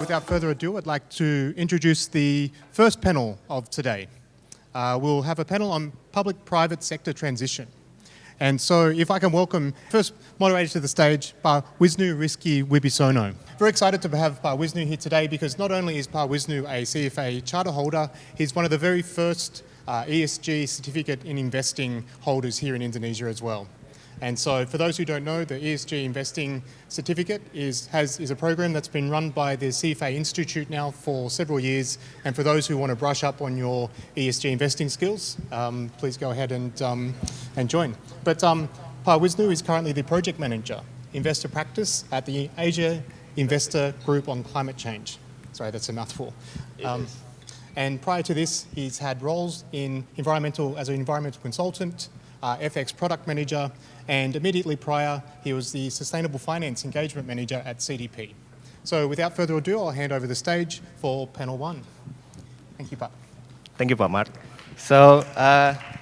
Without further ado, I'd like to introduce the first panel of today. We'll have a panel on public-private sector transition. And so if I can welcome first moderator to the stage, Pak Wisnu Rizky Wibisono. Very excited to have Pak Wisnu here today because not only is Pak Wisnu a CFA charter holder, he's one of the very first ESG certificate in investing holders here in Indonesia as well. And so for those who don't know, the ESG investing certificate is a program that's been run by the CFA Institute now for several years. And for those who want to brush up on your ESG investing skills, please go ahead and join. But Pak Wisnu is currently the project manager, investor practice at the Asia Investor Group on Climate Change. Sorry, that's a mouthful. And prior to this, he's had roles in as an environmental consultant, FX product manager, and immediately prior, he was the Sustainable Finance Engagement Manager at CDP. So without further ado, I'll hand over the stage for panel one. Thank you, Pak. Thank you, Pak Mark. So,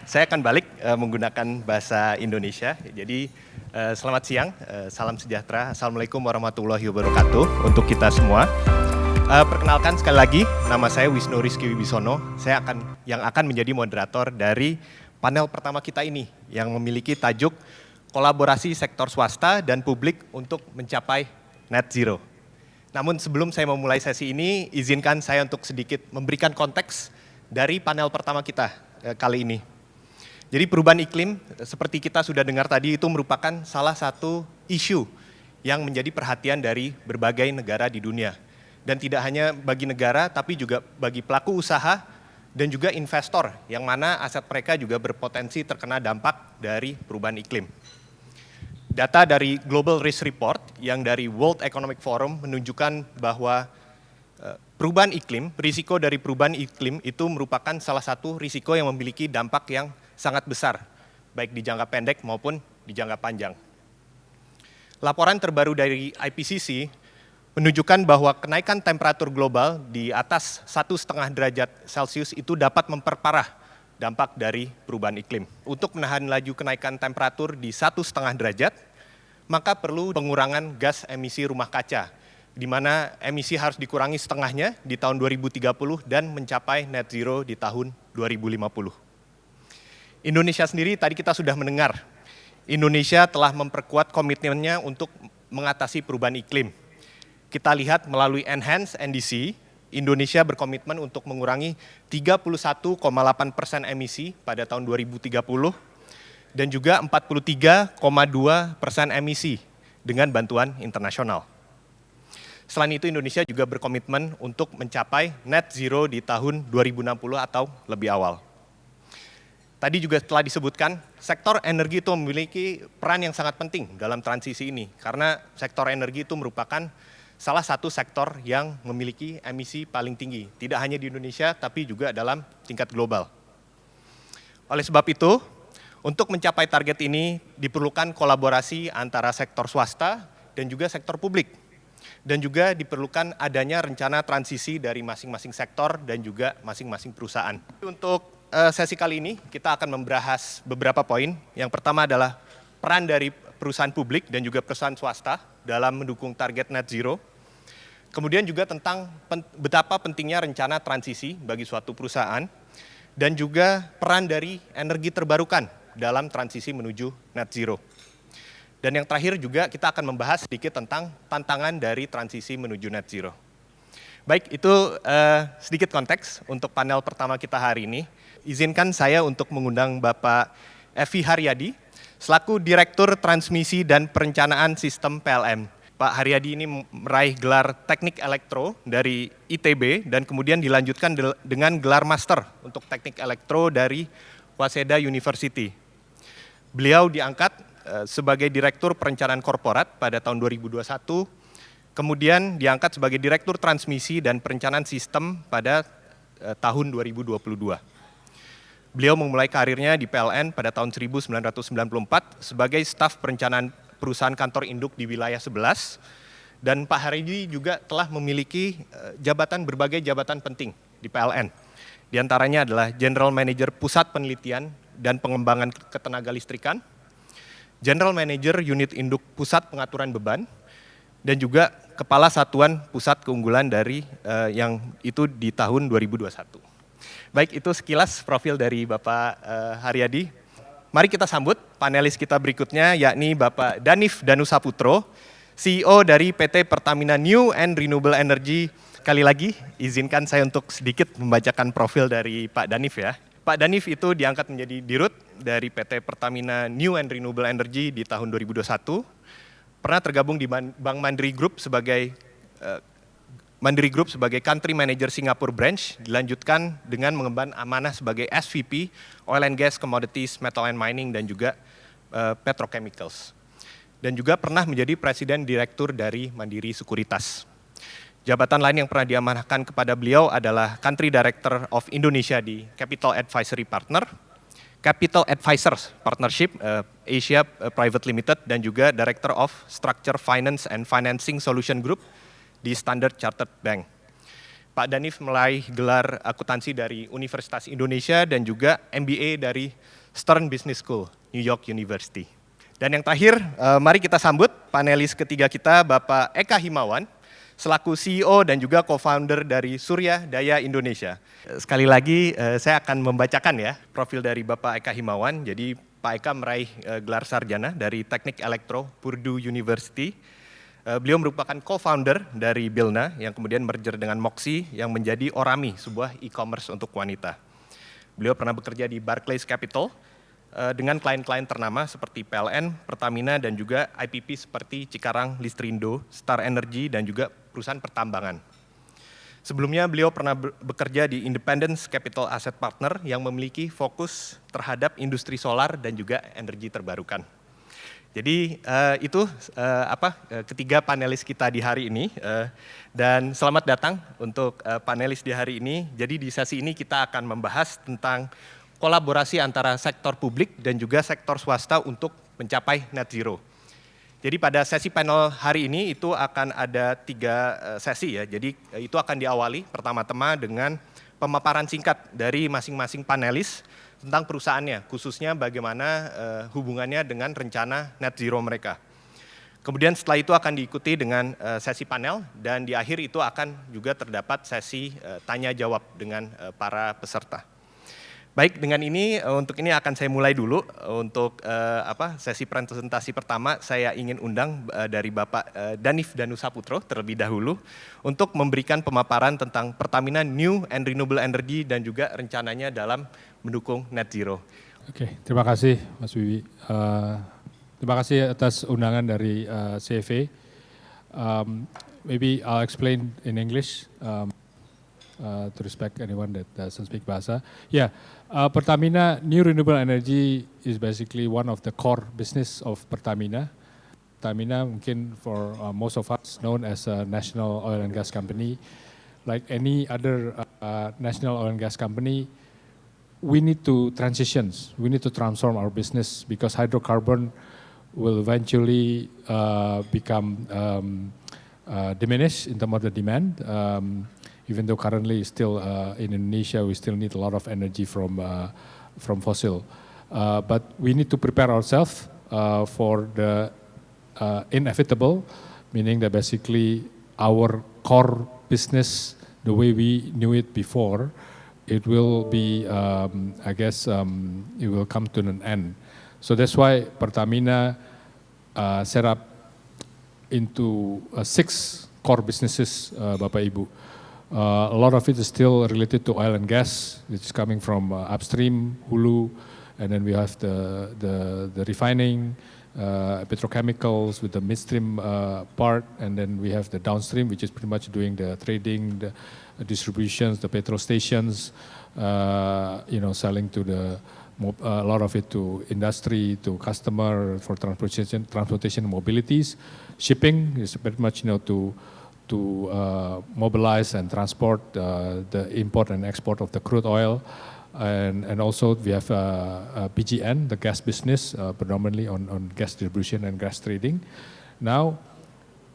saya akan balik menggunakan bahasa Indonesia. Jadi, selamat siang, salam sejahtera, Assalamualaikum warahmatullahi wabarakatuh untuk kita semua. Perkenalkan sekali lagi, nama saya Wisnu Rizky Wibisono. Saya yang akan menjadi moderator dari panel pertama kita ini yang memiliki tajuk kolaborasi sektor swasta dan publik untuk mencapai net zero. Namun sebelum saya memulai sesi ini, izinkan saya untuk sedikit memberikan konteks dari panel pertama kita kali ini. Jadi perubahan iklim, seperti kita sudah dengar tadi, itu merupakan salah satu isu yang menjadi perhatian dari berbagai negara di dunia. Dan tidak hanya bagi negara, tapi juga bagi pelaku usaha dan juga investor, yang mana aset mereka juga berpotensi terkena dampak dari perubahan iklim. Data dari Global Risk Report yang dari World Economic Forum menunjukkan bahwa risiko dari perubahan iklim itu merupakan salah satu risiko yang memiliki dampak yang sangat besar, baik di jangka pendek maupun di jangka panjang. Laporan terbaru dari IPCC menunjukkan bahwa kenaikan temperatur global di atas 1,5 derajat Celcius itu dapat memperparah dampak dari perubahan iklim. Untuk menahan laju kenaikan temperatur di 1,5 derajat, maka perlu pengurangan gas emisi rumah kaca, di mana emisi harus dikurangi setengahnya di tahun 2030 dan mencapai net zero di tahun 2050. Indonesia sendiri, tadi kita sudah mendengar, Indonesia telah memperkuat komitmennya untuk mengatasi perubahan iklim. Kita lihat melalui Enhanced NDC, Indonesia berkomitmen untuk mengurangi 31,8% emisi pada tahun 2030 dan juga 43,2% emisi dengan bantuan internasional. Selain itu, Indonesia juga berkomitmen untuk mencapai net zero di tahun 2060 atau lebih awal. Tadi juga telah disebutkan, sektor energi itu memiliki peran yang sangat penting dalam transisi ini, karena sektor energi itu merupakan salah satu sektor yang memiliki emisi paling tinggi, tidak hanya di Indonesia, tapi juga dalam tingkat global. Oleh sebab itu, untuk mencapai target ini diperlukan kolaborasi antara sektor swasta dan juga sektor publik. Dan juga diperlukan adanya rencana transisi dari masing-masing sektor dan juga masing-masing perusahaan. Untuk sesi kali ini, kita akan membahas beberapa poin. Yang pertama adalah peran dari perusahaan publik dan juga perusahaan swasta dalam mendukung target net zero. Kemudian juga tentang betapa pentingnya rencana transisi bagi suatu perusahaan dan juga peran dari energi terbarukan dalam transisi menuju net zero. Dan yang terakhir juga kita akan membahas sedikit tentang tantangan dari transisi menuju net zero. Baik, itu sedikit konteks untuk panel pertama kita hari ini. Izinkan saya untuk mengundang Bapak Evi Haryadi selaku Direktur Transmisi dan Perencanaan Sistem PLN. Pak Haryadi ini meraih gelar Teknik Elektro dari ITB dan kemudian dilanjutkan dengan gelar Master untuk Teknik Elektro dari Waseda University. Beliau diangkat sebagai Direktur Perencanaan Korporat pada tahun 2021, kemudian diangkat sebagai Direktur Transmisi dan Perencanaan Sistem pada tahun 2022. Beliau memulai karirnya di PLN pada tahun 1994 sebagai staf perencanaan perusahaan kantor induk di wilayah 11, dan Pak Haryadi juga telah memiliki berbagai jabatan penting di PLN. Di antaranya adalah General Manager Pusat Penelitian dan Pengembangan Ketenaga Listrikan, General Manager Unit Induk Pusat Pengaturan Beban, dan juga Kepala Satuan Pusat Keunggulan dari yang itu di tahun 2021. Baik, itu sekilas profil dari Bapak Haryadi. Mari kita sambut panelis kita berikutnya, yakni Bapak Danif Danusaputro, CEO dari PT Pertamina New and Renewable Energy. Kali lagi, izinkan saya untuk sedikit membacakan profil dari Pak Danif ya. Pak Danif itu diangkat menjadi Dirut dari PT Pertamina New and Renewable Energy di tahun 2021. Pernah tergabung di Bank Mandiri Group sebagai Country Manager Singapore Branch, dilanjutkan dengan mengemban amanah sebagai SVP Oil and Gas Commodities, Metal and Mining, dan juga Petrochemicals. Dan juga pernah menjadi Presiden Direktur dari Mandiri Sekuritas. Jabatan lain yang pernah diamanahkan kepada beliau adalah Country Director of Indonesia di Capital Advisory Partner, Capital Advisors Partnership Asia Private Limited, dan juga Director of Structure Finance and Financing Solution Group di Standard Chartered Bank. Pak Danif meraih gelar akuntansi dari Universitas Indonesia dan juga MBA dari Stern Business School, New York University. Dan yang terakhir, mari kita sambut panelis ketiga kita, Bapak Eka Himawan, selaku CEO dan juga co-founder dari Surya Daya Indonesia. Sekali lagi saya akan membacakan ya profil dari Bapak Eka Himawan. Jadi Pak Eka meraih gelar sarjana dari Teknik Elektro Purdue University. Beliau merupakan co-founder dari Bilna yang kemudian merger dengan Moxie yang menjadi Orami, sebuah e-commerce untuk wanita. Beliau pernah bekerja di Barclays Capital dengan klien-klien ternama seperti PLN, Pertamina, dan juga IPP seperti Cikarang, Listrindo, Star Energy, dan juga perusahaan pertambangan. Sebelumnya beliau pernah bekerja di Independence Capital Asset Partner yang memiliki fokus terhadap industri solar dan juga energi terbarukan. Jadi itu ketiga panelis kita di hari ini, dan selamat datang untuk panelis di hari ini. Jadi di sesi ini kita akan membahas tentang kolaborasi antara sektor publik dan juga sektor swasta untuk mencapai net zero. Jadi pada sesi panel hari ini itu akan ada 3 sesi ya. Jadi itu akan diawali pertama-tama dengan pemaparan singkat dari masing-masing panelis tentang perusahaannya, khususnya bagaimana hubungannya dengan rencana net zero mereka. Kemudian setelah itu akan diikuti dengan sesi panel, dan di akhir itu akan juga terdapat sesi tanya jawab dengan para peserta. Baik, dengan ini untuk ini akan saya mulai dulu untuk sesi presentasi pertama. Saya ingin undang dari Bapak Danif Danusaputro terlebih dahulu untuk memberikan pemaparan tentang Pertamina New and Renewable Energy dan juga rencananya dalam mendukung net zero. Oke, terima kasih Mas Wiwi. Terima kasih atas undangan dari CFA. Maybe I'll explain in English. To respect anyone that doesn't speak Bahasa. Yeah, Pertamina New Renewable Energy is basically one of the core business of Pertamina. Pertamina mungkin for most of us known as a national oil and gas company. Like any other national oil and gas company, we need to transitions. We need to transform our business because hydrocarbon will eventually become diminished in terms of the demand. Even though currently still in Indonesia we still need a lot of energy from fossil, but we need to prepare ourselves for the inevitable, meaning that basically our core business, the way we knew it before, it will be, it will come to an end. So that's why Pertamina set up into 6 core businesses, Bapak Ibu. A lot of it is still related to oil and gas, which is coming from upstream, hulu, and then we have the refining, petrochemicals with the midstream part, and then we have the downstream, which is pretty much doing the trading, the distributions, the petrol stations, selling to a lot of it to industry, to customer for transportation, mobilities. Shipping is pretty much to mobilize and transport the import and export of the crude oil, and also we have PGN, the gas business, predominantly on gas distribution and gas trading. Now,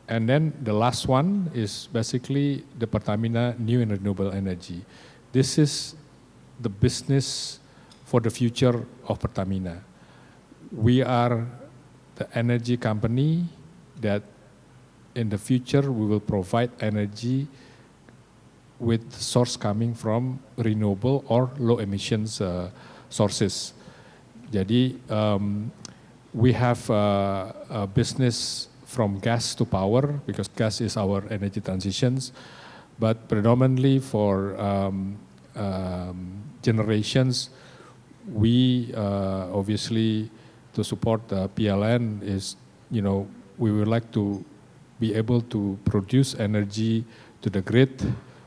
and then the last one is basically the Pertamina New and Renewable Energy. This is the business for the future of Pertamina. We are the energy company that in the future we will provide energy with source coming from renewable or low emissions sources. Jadi we have a business from gas to power because gas is our energy transitions, but predominantly for generations, we obviously to support the PLN is, we would like to be able to produce energy to the grid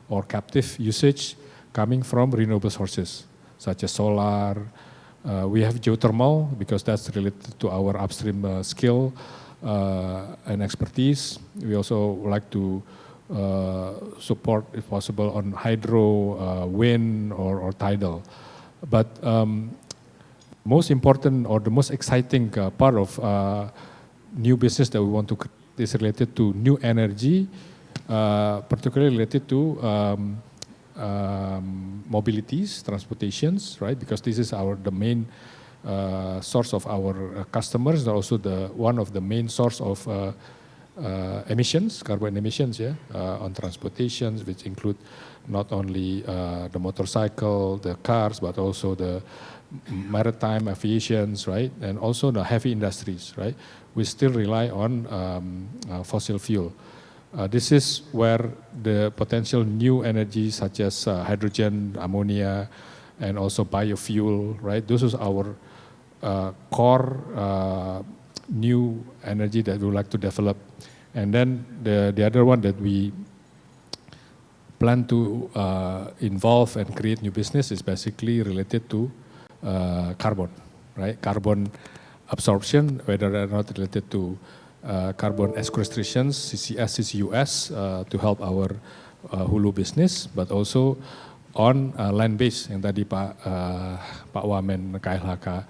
or captive usage coming from renewable sources such as solar. We have geothermal because that's related to our upstream skill and expertise. We also like to support, if possible, on hydro, wind, or tidal. But most important or the most exciting part of new business that we want to create is related to new energy, particularly related to mobilities, transportations, right? Because this is the main source of our customers, also one of the main source of emissions, carbon emissions, on transportations, which include not only the motorcycle, the cars, but also the maritime aviations, right? And also the heavy industries, right? We still rely on fossil fuel. This is where the potential new energies such as hydrogen, ammonia, and also biofuel, right? This is our core new energy that we would like to develop. And then the other one that we plan to involve and create new business is basically related to carbon, right? Carbon absorption, whether or not related to carbon sequestrations, CCS, CCUS, to help our hulu business, but also on land-based yang tadi Pak Wamen, KLHK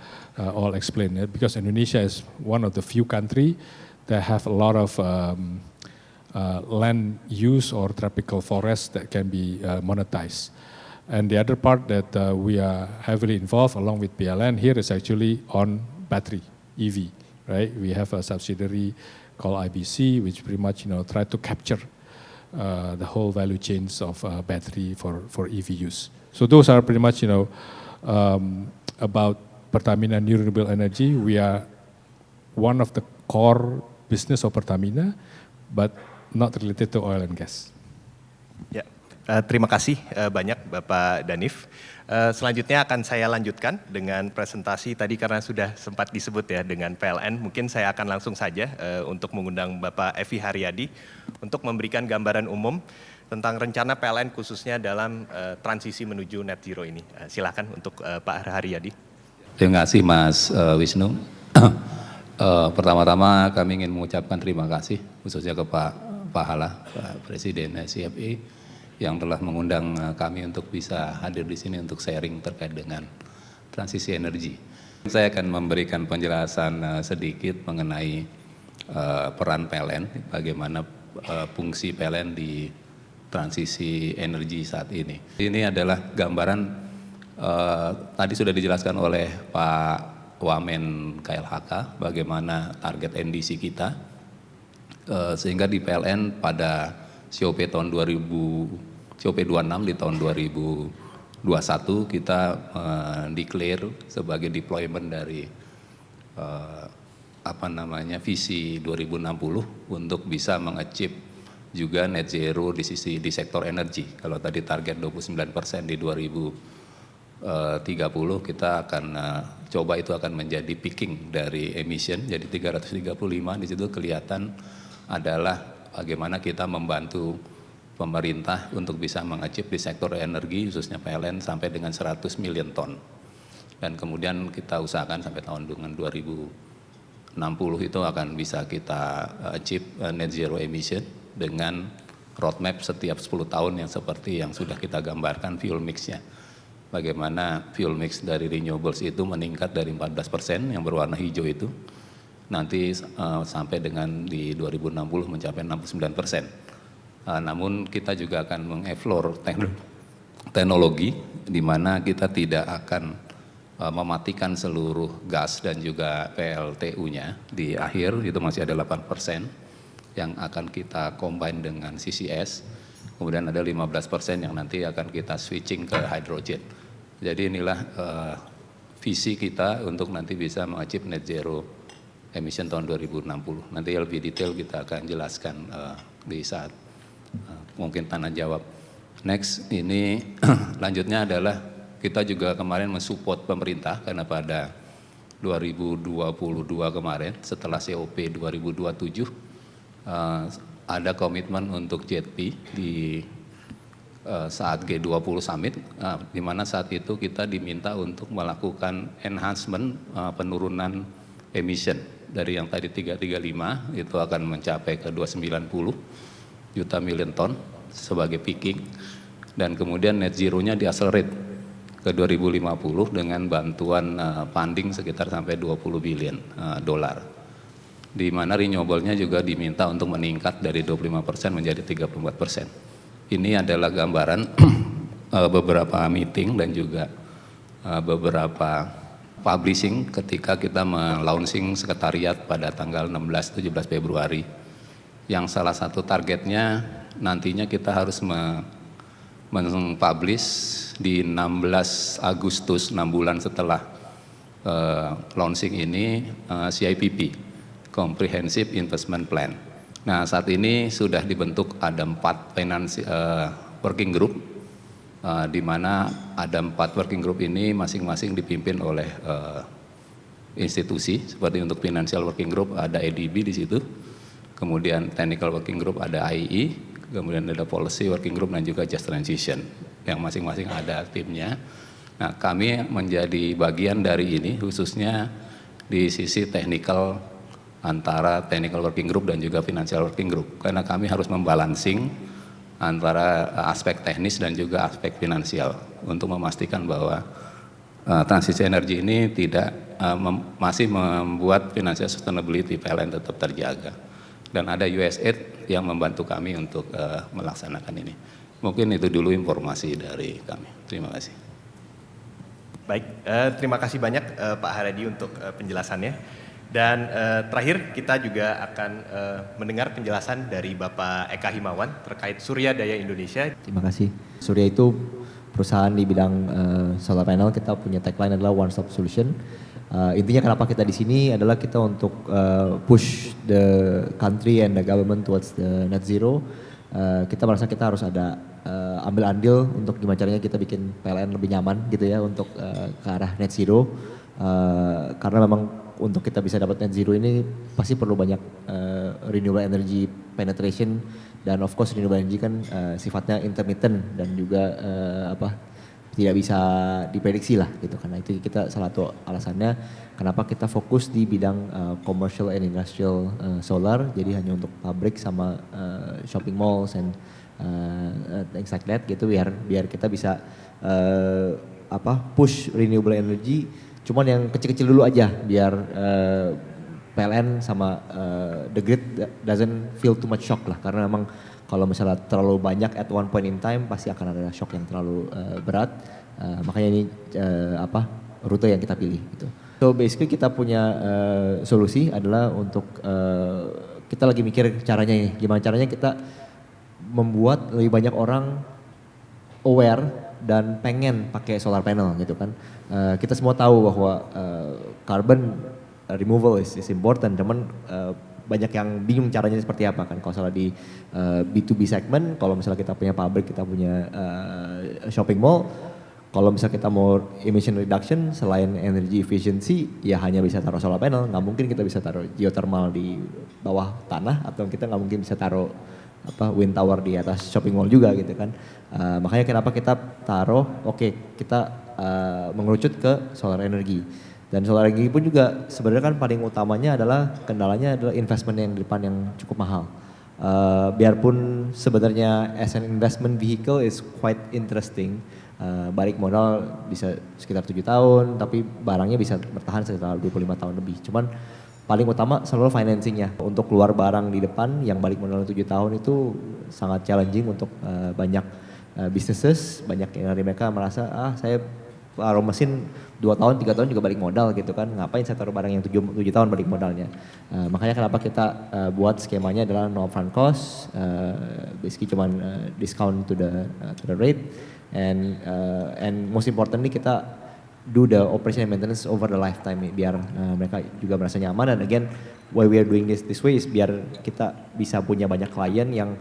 all explained it, because Indonesia is one of the few country that have a lot of land use or tropical forests that can be monetized. And the other part that we are heavily involved along with PLN here is actually on battery, EV, right? We have a subsidiary called IBC, which pretty much try to capture the whole value chains of battery for EV use. So those are pretty much about Pertamina New Renewable Energy. We are one of the core business of Pertamina, but not related to oil and gas. Ya, terima kasih banyak Bapak Danif. Selanjutnya akan saya lanjutkan dengan presentasi tadi karena sudah sempat disebut ya dengan PLN. Mungkin saya akan langsung saja untuk mengundang Bapak Evi Haryadi untuk memberikan gambaran umum tentang rencana PLN khususnya dalam transisi menuju net zero ini. Silakan untuk Pak Haryadi. Terima kasih Mas Wisnu. Pertama-tama kami ingin mengucapkan terima kasih khususnya ke Pak Hala, Pak Presiden CFE, yang telah mengundang kami untuk bisa hadir di sini untuk sharing terkait dengan transisi energi. Saya akan memberikan penjelasan sedikit mengenai peran PLN, bagaimana fungsi PLN di transisi energi saat ini. Ini adalah gambaran tadi sudah dijelaskan oleh Pak Wamen KLHK, bagaimana target NDC kita, sehingga di PLN pada COP tahun 2000, COP 26 di tahun 2021 kita declare sebagai deployment dari visi 2060 untuk bisa mengachieve juga net zero di sektor energi. Kalau tadi target 29% di 2030, kita akan coba itu akan menjadi peaking dari emission, jadi 335. Di situ kelihatan adalah bagaimana kita membantu pemerintah untuk bisa mengachieve di sektor energi khususnya PLN sampai dengan 100 million ton. Dan kemudian kita usahakan sampai tahun 2060 itu akan bisa kita achieve net zero emission dengan roadmap setiap 10 tahun yang seperti yang sudah kita gambarkan fuel mix-nya. Bagaimana fuel mix dari renewables itu meningkat dari 14% yang berwarna hijau itu nanti sampai dengan di 2060 mencapai 69%. Namun kita juga akan mengeksplor teknologi di mana kita tidak akan mematikan seluruh gas dan juga PLTU-nya di akhir, itu masih ada 8% yang akan kita combine dengan CCS. Kemudian ada 15% yang nanti akan kita switching ke hydrogen. Jadi inilah visi kita untuk nanti bisa mengachieve net zero emission tahun 2060. Nanti lebih detail kita akan jelaskan di saat mungkin tanya jawab. Next, ini lanjutnya adalah kita juga kemarin mensupport pemerintah karena pada 2022 kemarin setelah COP 2027 ada komitmen untuk JETP di saat G20 Summit, di mana saat itu kita diminta untuk melakukan enhancement penurunan emission dari yang tadi 335 itu akan mencapai ke 290 juta million ton sebagai peaking, dan kemudian net zero-nya diaccelerate ke 2050 dengan bantuan funding sekitar sampai 20 billion dolar. Di mana renewable-nya juga diminta untuk meningkat dari 25% menjadi 34%. Ini adalah gambaran beberapa meeting dan juga beberapa publishing ketika kita melaunching sekretariat pada tanggal 16-17 Februari. Yang salah satu targetnya nantinya kita harus mempublish di 16 Agustus, 6 bulan setelah launching ini, CIPP. Comprehensive Investment Plan. Nah, saat ini sudah dibentuk ada 4 working group, di mana ada 4 working group ini masing-masing dipimpin oleh institusi. Seperti untuk Financial Working Group ada ADB di situ, kemudian Technical Working Group ada IE, kemudian ada Policy Working Group dan juga Just Transition, yang masing-masing ada timnya. Nah, kami menjadi bagian dari ini khususnya di sisi technical antara Technical Working Group dan juga Financial Working Group, karena kami harus membalancing antara aspek teknis dan juga aspek finansial untuk memastikan bahwa transisi energi ini masih membuat financial sustainability PLN tetap terjaga, dan ada USAID yang membantu kami untuk melaksanakan ini. Mungkin itu dulu informasi dari kami. Terima kasih. Baik, terima kasih banyak Pak Haradi untuk penjelasannya. Dan terakhir kita juga akan mendengar penjelasan dari Bapak Eka Himawan terkait Surya Daya Indonesia. Terima kasih. Surya itu perusahaan di bidang solar panel. Kita punya tagline adalah One Stop Solution. Intinya kenapa kita di sini adalah kita untuk push the country and the government towards the net zero. Kita merasa kita harus ada ambil andil untuk gimana caranya kita bikin PLN lebih nyaman gitu ya untuk ke arah net zero. Karena memang untuk kita bisa dapat net zero ini pasti perlu banyak renewable energy penetration, dan of course renewable energy kan sifatnya intermittent dan juga tidak bisa diprediksi lah gitu. Karena itu kita salah satu alasannya kenapa kita fokus di bidang commercial and industrial solar, jadi hanya untuk pabrik sama shopping malls and things like that gitu, biar kita bisa push renewable energy. Cuman yang kecil-kecil dulu aja biar PLN sama the grid doesn't feel too much shock lah, karena memang kalau misalnya terlalu banyak at one point in time pasti akan ada shock yang terlalu berat. Makanya ini rute yang kita pilih gitu. So basically kita punya solusi adalah untuk kita lagi mikir caranya nih, gimana caranya kita membuat lebih banyak orang aware dan pengen pakai solar panel gitu kan. Kita semua tahu bahwa carbon removal is important, cuman banyak yang bingung caranya seperti apa kan. Kalau salah di B2B segment, kalau misalnya kita punya pabrik, kita punya shopping mall, kalau misalnya kita mau emission reduction selain energy efficiency, ya hanya bisa taruh solar panel. Nggak mungkin kita bisa taruh geothermal di bawah tanah, atau kita nggak mungkin bisa taruh wind tower di atas shopping mall juga gitu kan. Makanya kenapa kita taruh, kita mengerucut ke solar energy. Dan solar energy pun juga sebenarnya kan paling utamanya adalah kendalanya adalah investment yang di depan yang cukup mahal. Biarpun sebenarnya as an investment vehicle is quite interesting. Balik modal bisa sekitar 7 tahun, tapi barangnya bisa bertahan sekitar 25 tahun lebih. Cuman paling utama selalu financingnya. Untuk keluar barang di depan yang balik modal 7 tahun itu sangat challenging untuk banyak businesses. Banyak yang dari mereka merasa saya taruh mesin 2 tahun, 3 tahun juga balik modal gitu kan. Ngapain saya taruh barang yang 7 tahun balik modalnya. Makanya kenapa kita buat skemanya adalah no upfront cost, basically cuman discount to the rate, and most importantly kita do the operation and maintenance over the lifetime biar mereka juga merasa nyaman. Dan again, why we are doing this way is biar kita bisa punya banyak klien yang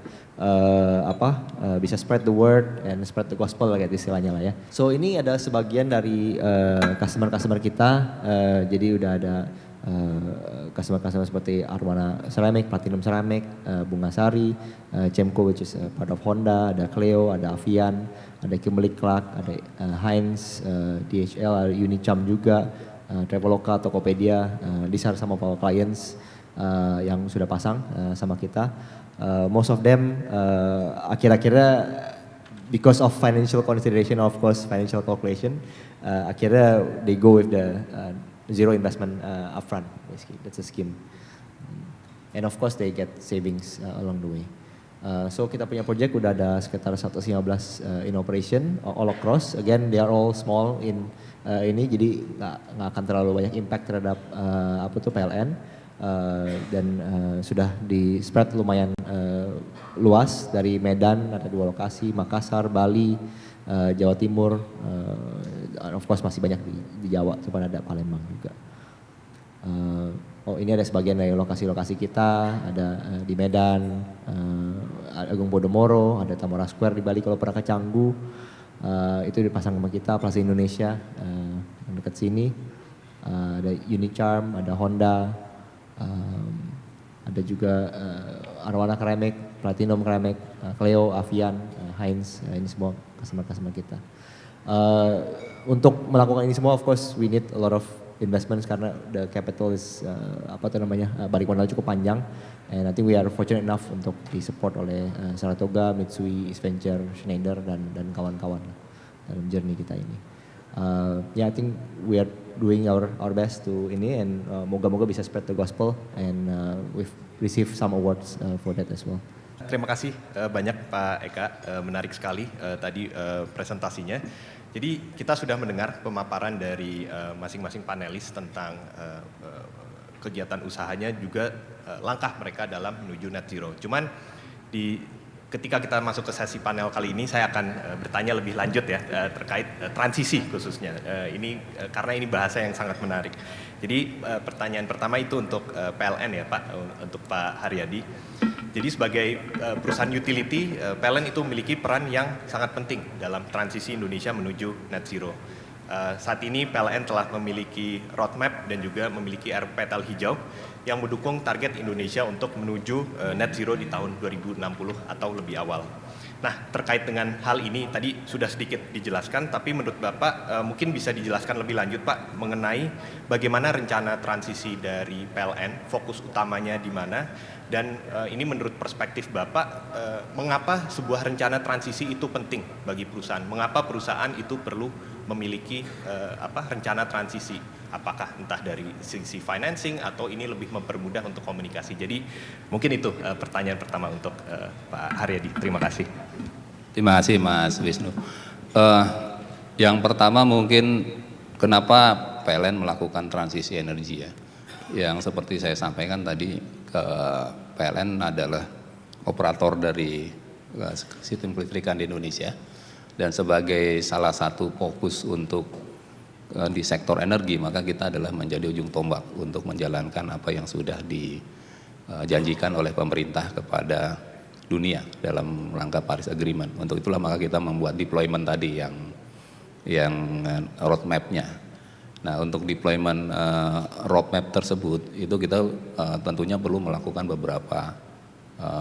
bisa spread the word and spread the gospel kayak istilahnya lah ya. So ini ada sebagian dari customer kita, jadi udah ada customer seperti Arwana Ceramic, Platinum Ceramic, Bunga Sari, Cemco which is part of Honda, ada Cleo, ada Avian, ada Kimberly Clark, ada Heinz, DHL, ada Unicam juga, Traveloka, Tokopedia, these are some of our clients yang sudah pasang sama kita. Most of them akhir-akhirnya because of financial consideration, of course financial calculation, akhirnya they go with the zero investment upfront, basically that's a scheme. And of course they get savings along the way. So kita punya project udah ada sekitar 115 in operation all across. Again they are all small in ini, jadi nggak akan terlalu banyak impact terhadap PLN. Dan sudah di spread lumayan luas dari Medan ada 2 lokasi, Makassar, Bali, Jawa Timur, of course masih banyak di Jawa, cuma ada Palembang juga. Ini ada sebagian dari lokasi-lokasi kita, ada di Medan, Agung Podomoro, ada Tambora Square di Bali kalau pernah ke Canggu, itu dipasang sama kita, Plaza Indonesia yang dekat sini, ada Unicharm, ada Honda, ada juga Arwana Ceramic, Platinum Ceramic, Cleo, Avian, Heinz, ini semua customer kita. Untuk melakukan ini semua of course we need a lot of investments karena the capital is balik modal cukup panjang, and I think we are fortunate enough untuk disupport oleh Saratoga, Mitsui, East Venture, Schneider dan kawan-kawan dalam journey kita ini. I think we are doing our best to ini, and moga-moga bisa spread the gospel, and we've received some awards for that as well. Terima kasih banyak Pak Eka, menarik sekali tadi presentasinya. Jadi kita sudah mendengar pemaparan dari masing-masing panelis tentang kegiatan usahanya, juga langkah mereka dalam menuju net zero. Cuman ketika kita masuk ke sesi panel kali ini, saya akan bertanya lebih lanjut ya terkait transisi khususnya. Karena ini bahasa yang sangat menarik. Jadi pertanyaan pertama itu untuk PLN ya Pak, untuk Pak Haryadi. Jadi sebagai perusahaan utility, PLN itu memiliki peran yang sangat penting dalam transisi Indonesia menuju net zero. Saat ini PLN telah memiliki roadmap dan juga memiliki RPTL hijau yang mendukung target Indonesia untuk menuju net zero di tahun 2060 atau lebih awal. Nah, terkait dengan hal ini tadi sudah sedikit dijelaskan, tapi menurut Bapak mungkin bisa dijelaskan lebih lanjut Pak mengenai bagaimana rencana transisi dari PLN, fokus utamanya di mana, dan ini menurut perspektif Bapak mengapa sebuah rencana transisi itu penting bagi perusahaan? Mengapa perusahaan itu perlu memiliki rencana transisi? Apakah entah dari sisi financing atau ini lebih mempermudah untuk komunikasi? Jadi mungkin itu pertanyaan pertama untuk Pak Haryadi. Terima kasih. Terima kasih Mas Wisnu. Yang pertama mungkin kenapa PLN melakukan transisi energi ya. Yang seperti saya sampaikan tadi, PLN adalah operator dari sistem kelistrikan di Indonesia, dan sebagai salah satu fokus untuk di sektor energi, maka kita adalah menjadi ujung tombak untuk menjalankan apa yang sudah dijanjikan oleh pemerintah kepada dunia dalam rangka Paris Agreement. Untuk itulah maka kita membuat deployment tadi yang roadmap-nya. Nah, untuk deployment roadmap tersebut itu kita tentunya perlu melakukan beberapa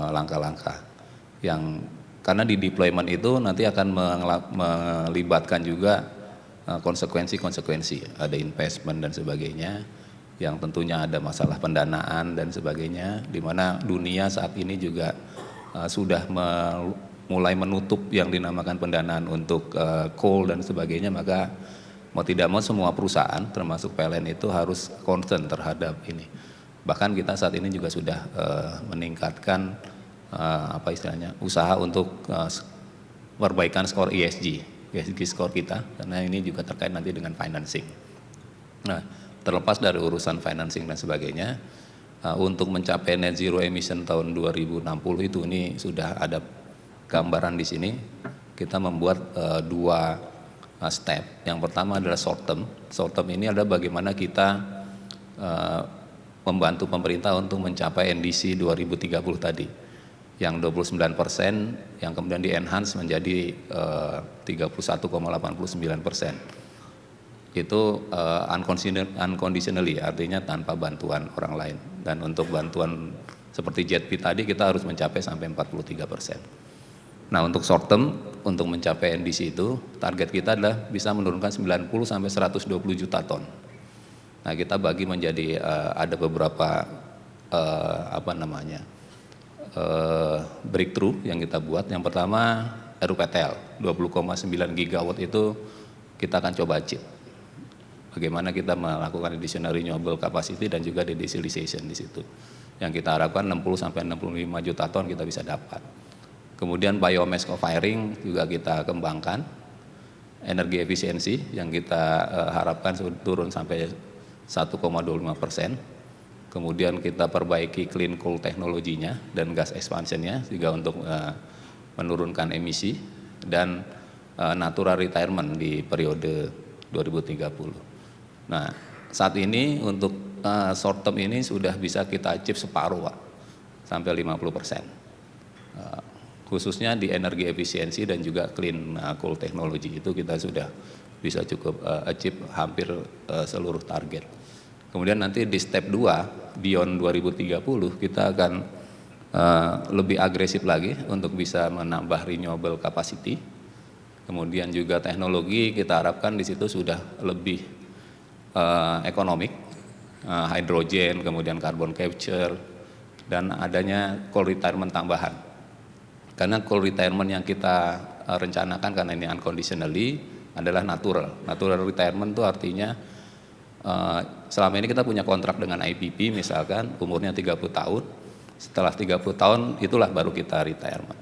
langkah-langkah yang karena di deployment itu nanti akan melibatkan juga konsekuensi, ada investment dan sebagainya, yang tentunya ada masalah pendanaan dan sebagainya, di mana dunia saat ini juga sudah mulai menutup yang dinamakan pendanaan untuk coal dan sebagainya, maka mau tidak mau semua perusahaan termasuk PLN itu harus concern terhadap ini. Bahkan kita saat ini juga sudah meningkatkan usaha untuk perbaikan skor ESG. ESG score kita, karena ini juga terkait nanti dengan financing. Nah, terlepas dari urusan financing dan sebagainya, untuk mencapai net zero emission tahun 2060 itu ini sudah ada gambaran di sini. Kita membuat dua step. Yang pertama adalah short term. Short term ini adalah bagaimana kita membantu pemerintah untuk mencapai NDC 2030 tadi. Yang 29% yang kemudian di-enhance menjadi 31,89%. Itu unconditionally, artinya tanpa bantuan orang lain. Dan untuk bantuan seperti JETP tadi kita harus mencapai sampai 43%. Nah, untuk short term, untuk mencapai NDC itu, target kita adalah bisa menurunkan 90 sampai 120 juta ton. Nah, kita bagi menjadi ada beberapa breakthrough yang kita buat. Yang pertama RUPTL 20,9 gigawatt itu kita akan coba achieve. Bagaimana kita melakukan additional renewable capacity dan juga desalination di situ. Yang kita harapkan 60 sampai 65 juta ton kita bisa dapat. Kemudian biomass co-firing juga kita kembangkan. Energi efisiensi yang kita harapkan turun sampai 1,25%. Kemudian kita perbaiki clean coal teknologinya dan gas expansionnya juga untuk menurunkan emisi dan natural retirement di periode 2030. Nah, saat ini untuk short term ini sudah bisa kita achieve separuh, Pak, sampai 50%. Khususnya di energi efisiensi dan juga clean coal technology itu kita sudah bisa cukup achieve hampir seluruh target. Kemudian nanti di step 2 beyond 2030 kita akan lebih agresif lagi untuk bisa menambah renewable capacity. Kemudian juga teknologi kita harapkan di situ sudah lebih ekonomik, hydrogen, kemudian carbon capture dan adanya coal retirement tambahan. Karena coal retirement yang kita rencanakan karena ini unconditionally adalah natural. Natural retirement itu artinya selama ini kita punya kontrak dengan IPP misalkan umurnya 30 tahun. Setelah 30 tahun itulah baru kita retirement.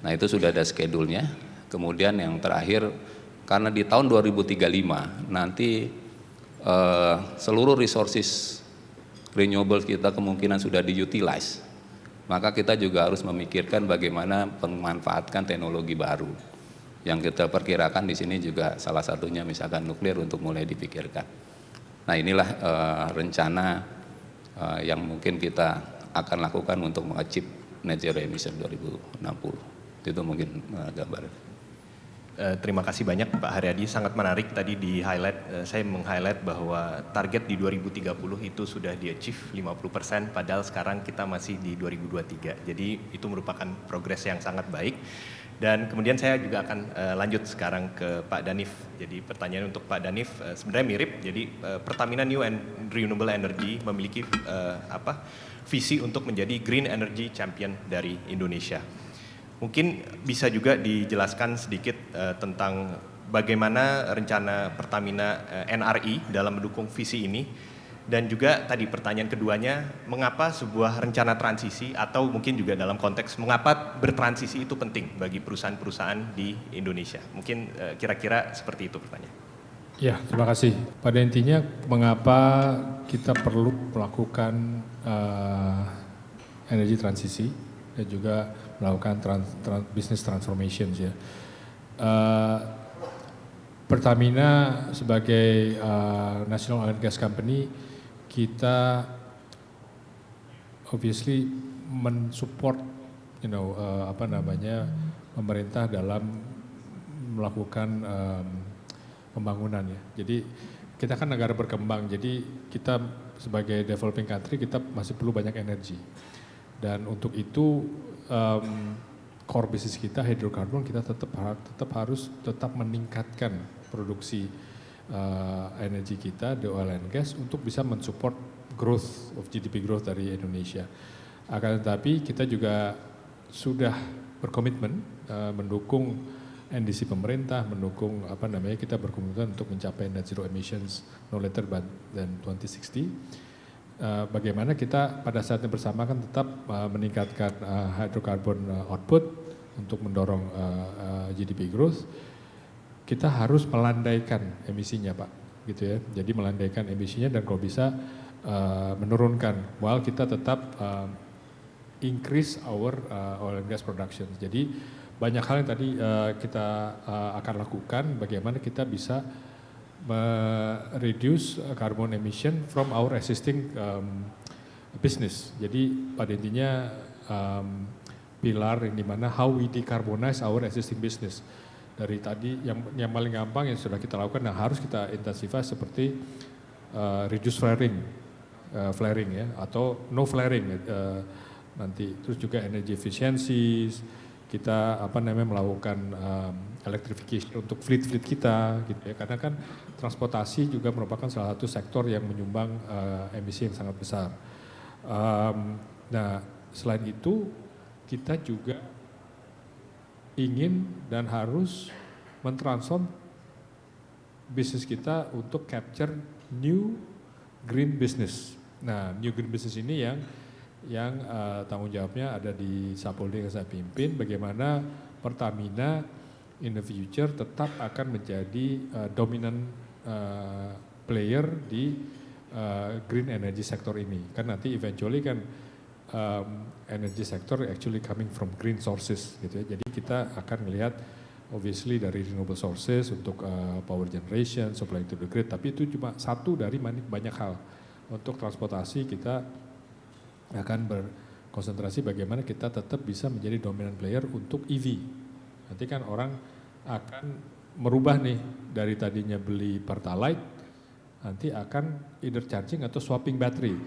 Nah, itu sudah ada schedule-nya. Kemudian yang terakhir karena di tahun 2035 nanti seluruh resources renewable kita kemungkinan sudah diutilize. Maka kita juga harus memikirkan bagaimana memanfaatkan teknologi baru. Yang kita perkirakan di sini juga salah satunya misalkan nuklir untuk mulai dipikirkan. Nah, inilah rencana yang mungkin kita akan lakukan untuk mengachieve net zero emission 2060. Itu mungkin gambaran. Terima kasih banyak Pak Haryadi, sangat menarik tadi di highlight, saya meng-highlight bahwa target di 2030 itu sudah di-achieve 50%, padahal sekarang kita masih di 2023. Jadi itu merupakan progres yang sangat baik. Dan kemudian saya juga akan lanjut sekarang ke Pak Danif. Jadi pertanyaan untuk Pak Danif sebenarnya mirip. Jadi Pertamina New and Renewable Energy memiliki visi untuk menjadi green energy champion dari Indonesia. Mungkin bisa juga dijelaskan sedikit tentang bagaimana rencana Pertamina NRI dalam mendukung visi ini. Dan juga tadi pertanyaan keduanya, mengapa sebuah rencana transisi atau mungkin juga dalam konteks mengapa bertransisi itu penting bagi perusahaan-perusahaan di Indonesia. Mungkin kira-kira seperti itu pertanyaan. Ya, terima kasih. Pada intinya mengapa kita perlu melakukan energy transisi dan juga melakukan business transformation ya. Pertamina sebagai national oil and gas company, kita obviously mensupport pemerintah dalam melakukan pembangunan ya. Jadi kita kan negara berkembang, jadi kita sebagai developing country kita masih perlu banyak energi. Dan untuk itu core business kita hidrokarbon kita tetap harus meningkatkan produksi energi kita di oil and gas untuk bisa mensupport growth of GDP growth dari Indonesia. Akan tetapi kita juga sudah berkomitmen mendukung NDC pemerintah, mendukung kita berkomitmen untuk mencapai net zero emissions no later than 2060. Bagaimana kita pada saat yang bersama kan tetap meningkatkan hydrocarbon output untuk mendorong GDP growth kita harus melandaikan emisinya Pak, gitu ya. Jadi melandaikan emisinya dan kalau bisa menurunkan, while kita tetap increase our oil and gas production. Jadi banyak hal yang tadi kita akan lakukan, bagaimana kita bisa reduce carbon emission from our existing business. Jadi pada intinya pilar yang dimana how we decarbonize our existing business. Dari tadi yang paling gampang yang sudah kita lakukan yang harus kita intensify seperti reduce flaring ya, atau no flaring nanti. Terus juga energy efficiency, kita melakukan electrification untuk fleet kita gitu ya, karena kan transportasi juga merupakan salah satu sektor yang menyumbang emisi yang sangat besar. Nah selain itu kita juga ingin dan harus mentransform bisnis kita untuk capture new green business. Nah, new green business ini yang tanggung jawabnya ada di Sapolda yang saya pimpin, bagaimana Pertamina in the future tetap akan menjadi dominant player di green energy sector ini. Kan nanti eventually kan energy sector actually coming from green sources gitu ya. Jadi kita akan melihat obviously dari renewable sources untuk power generation, supply to the grid, tapi itu cuma satu dari banyak hal. Untuk transportasi kita akan berkonsentrasi bagaimana kita tetap bisa menjadi dominant player untuk EV. Nanti kan orang akan merubah nih dari tadinya beli Pertalite, nanti akan either charging atau swapping battery,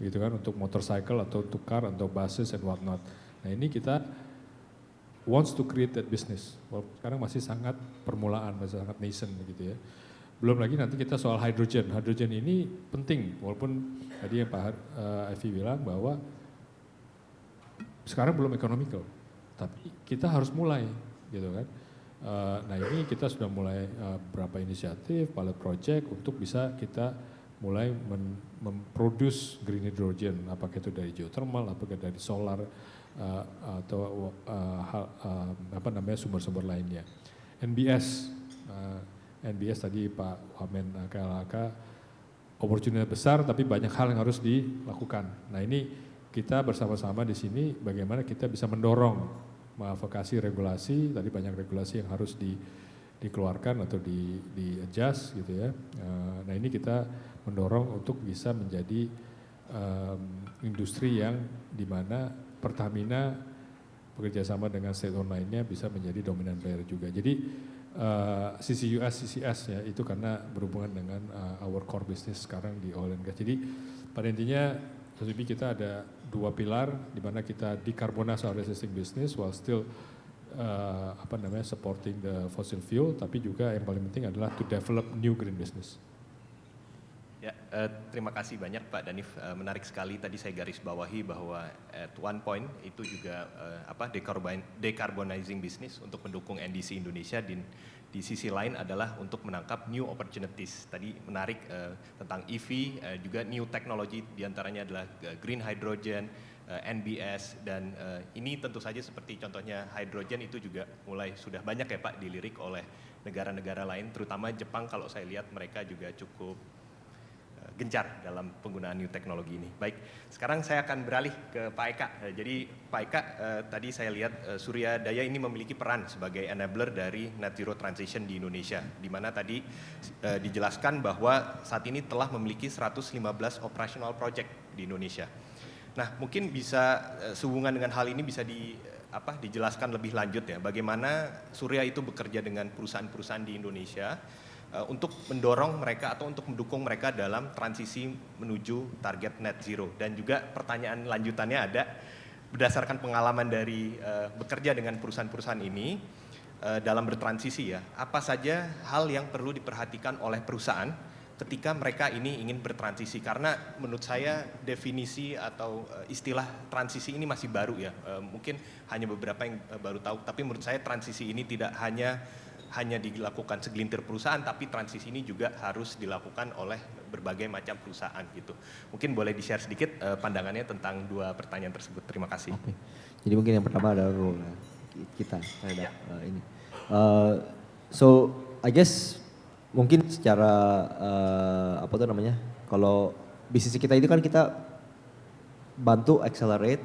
gitu kan, untuk motorcycle atau untuk car atau buses and whatnot. Nah ini kita wants to create that business. Walaupun sekarang masih sangat permulaan, masih sangat nascent gitu ya. Belum lagi nanti kita soal hydrogen. Hydrogen ini penting, walaupun tadi yang Pak Evi bilang bahwa sekarang belum economical, tapi kita harus mulai, gitu kan. Nah ini kita sudah mulai beberapa inisiatif, pilot project untuk bisa kita mulai memproduce green hydrogen, apakah itu dari geothermal, apakah dari solar, atau sumber-sumber lainnya. NBS tadi Pak Wamen KLHK, opportunity besar tapi banyak hal yang harus dilakukan. Nah ini kita bersama-sama di sini bagaimana kita bisa mendorong mengadvokasi regulasi, tadi banyak regulasi yang harus dikeluarkan atau di adjust gitu ya. Nah ini kita mendorong untuk bisa menjadi industri yang dimana Pertamina bekerjasama dengan state owned lainnya bisa menjadi dominant player juga. Jadi CCUS, CCS ya itu karena berhubungan dengan our core business sekarang di oil and gas. Jadi pada intinya kita ada dua pilar di mana kita decarbonize our existing business while still supporting the fossil fuel, tapi juga yang paling penting adalah to develop new green business. Ya, terima kasih banyak Pak Danif. Menarik sekali tadi saya garis bawahi bahwa at one point itu juga decarbonizing business untuk mendukung NDC Indonesia, dan di sisi lain adalah untuk menangkap new opportunities. Tadi menarik tentang EV, juga new technology diantaranya adalah green hydrogen, NBS, dan ini tentu saja seperti contohnya hydrogen itu juga mulai sudah banyak ya Pak dilirik oleh negara-negara lain, terutama Jepang kalau saya lihat mereka juga cukup gencar dalam penggunaan new teknologi ini. Baik, sekarang saya akan beralih ke Pak Eka. Jadi Pak Eka, tadi saya lihat Surya Daya ini memiliki peran sebagai enabler dari net zero transition di Indonesia, di mana tadi dijelaskan bahwa saat ini telah memiliki 115 operational project di Indonesia. Nah, mungkin bisa sehubungan dengan hal ini bisa dijelaskan lebih lanjut ya, bagaimana Surya itu bekerja dengan perusahaan-perusahaan di Indonesia untuk mendorong mereka atau untuk mendukung mereka dalam transisi menuju target net zero. Dan juga pertanyaan lanjutannya ada, berdasarkan pengalaman dari bekerja dengan perusahaan-perusahaan ini dalam bertransisi ya, apa saja hal yang perlu diperhatikan oleh perusahaan ketika mereka ini ingin bertransisi? Karena menurut saya definisi atau istilah transisi ini masih baru ya, mungkin hanya beberapa yang baru tahu, tapi menurut saya transisi ini tidak hanya dilakukan segelintir perusahaan, tapi transisi ini juga harus dilakukan oleh berbagai macam perusahaan gitu. Mungkin boleh di-share sedikit pandangannya tentang dua pertanyaan tersebut. Terima kasih. Oke. Jadi mungkin yang pertama adalah role kita terhadap ini. So I guess mungkin secara apa tuh namanya, kalau bisnis kita itu kan kita bantu accelerate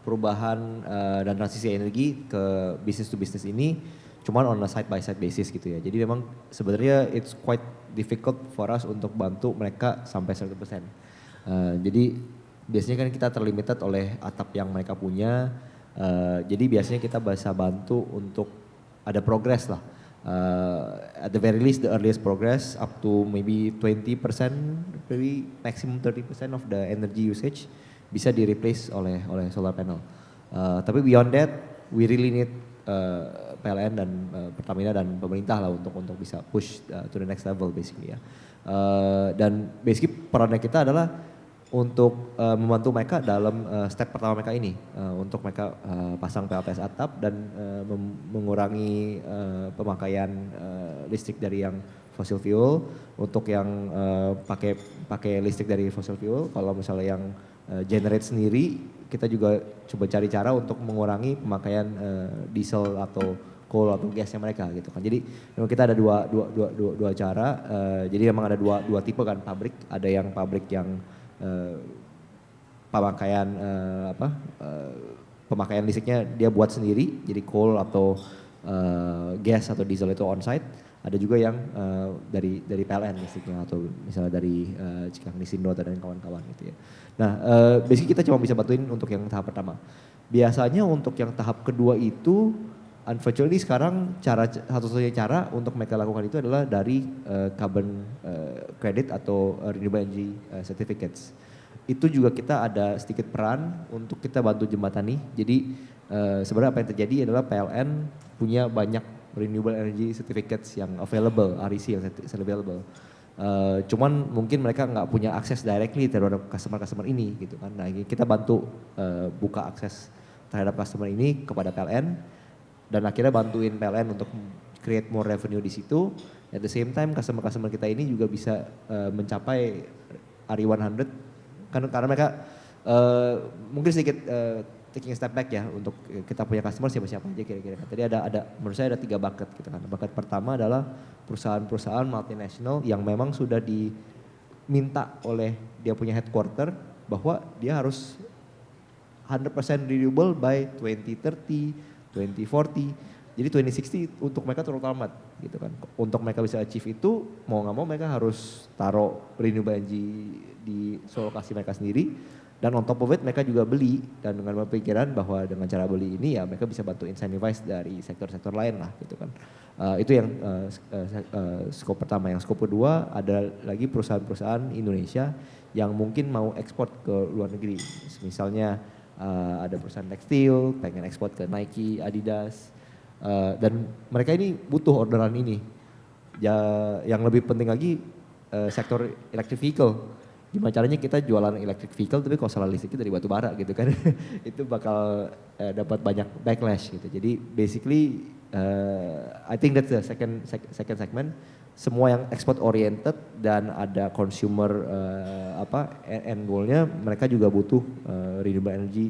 perubahan dan transisi energi ke business to business ini cuman on a side by side basis gitu ya. Jadi memang sebenarnya it's quite difficult for us untuk bantu mereka sampai 100%. Jadi biasanya kan kita terlimited oleh atap yang mereka punya. Jadi biasanya kita bisa bantu untuk ada progress lah. At the very least the earliest progress up to maybe 20%, maybe maximum 30% of the energy usage bisa di replace oleh solar panel. Tapi beyond that, we really need PLN dan Pertamina dan pemerintah lah untuk bisa push to the next level basically ya. Dan basically perannya kita adalah untuk membantu mereka dalam step pertama mereka ini, untuk mereka pasang PLTS atap dan mengurangi pemakaian listrik dari yang fossil fuel. Untuk yang pakai listrik dari fossil fuel, kalau misalnya yang generate sendiri, kita juga coba cari cara untuk mengurangi pemakaian diesel atau coal atau gasnya mereka gitu kan. Jadi memang kita ada dua cara. Jadi memang ada dua tipe kan pabrik. Ada yang pabrik yang pemakaian pemakaian listriknya dia buat sendiri, jadi coal atau gas atau diesel itu on site. Ada juga yang dari PLN listriknya atau misalnya dari Cikang Nisindo dan kawan-kawan gitu ya. Nah, basically kita cuma bisa bantuin untuk yang tahap pertama. Biasanya untuk yang tahap kedua itu, unfortunately sekarang satu-satunya cara untuk mereka lakukan itu adalah dari carbon credit atau renewable energy certificates. Itu juga kita ada sedikit peran untuk kita bantu jembatani. Jadi sebenarnya apa yang terjadi adalah PLN punya banyak renewable energy certificates yang available, REC yang available. Cuman mungkin mereka nggak punya akses directly terhadap customer ini gitu kan. Nah ini kita bantu buka akses terhadap customer ini kepada PLN dan akhirnya bantuin PLN untuk create more revenue di situ. At the same time customer kita ini juga bisa mencapai RE100 karena mereka mungkin sedikit taking a step back ya untuk kita punya customer siapa-siapa aja kira-kira. Tadi ada menurut saya ada 3 bucket gitu kan. Bucket pertama adalah perusahaan-perusahaan multinational yang memang sudah diminta oleh dia punya headquarter bahwa dia harus 100% renewable by 2030, 2040. Jadi 2060 untuk mereka terlalu amat gitu kan. Untuk mereka bisa achieve itu mau nggak mau mereka harus taruh renewable energy di lokasi mereka sendiri. Dan on top of it mereka juga beli dan dengan pemikiran bahwa dengan cara beli ini ya mereka bisa bantu incentivize dari sektor-sektor lain lah gitu kan. Itu yang skop pertama. Yang skop kedua ada lagi perusahaan-perusahaan Indonesia yang mungkin mau ekspor ke luar negeri. Misalnya ada perusahaan tekstil pengen ekspor ke Nike, Adidas dan mereka ini butuh orderan ini. Ya, yang lebih penting lagi sektor electric vehicle. Gimana caranya kita jualan electric vehicle tapi kalau salah listriknya dari batu bara gitu kan. Itu bakal dapat banyak backlash gitu. Jadi basically I think that's the second segment. Semua yang export oriented dan ada consumer end goalnya mereka juga butuh renewable energy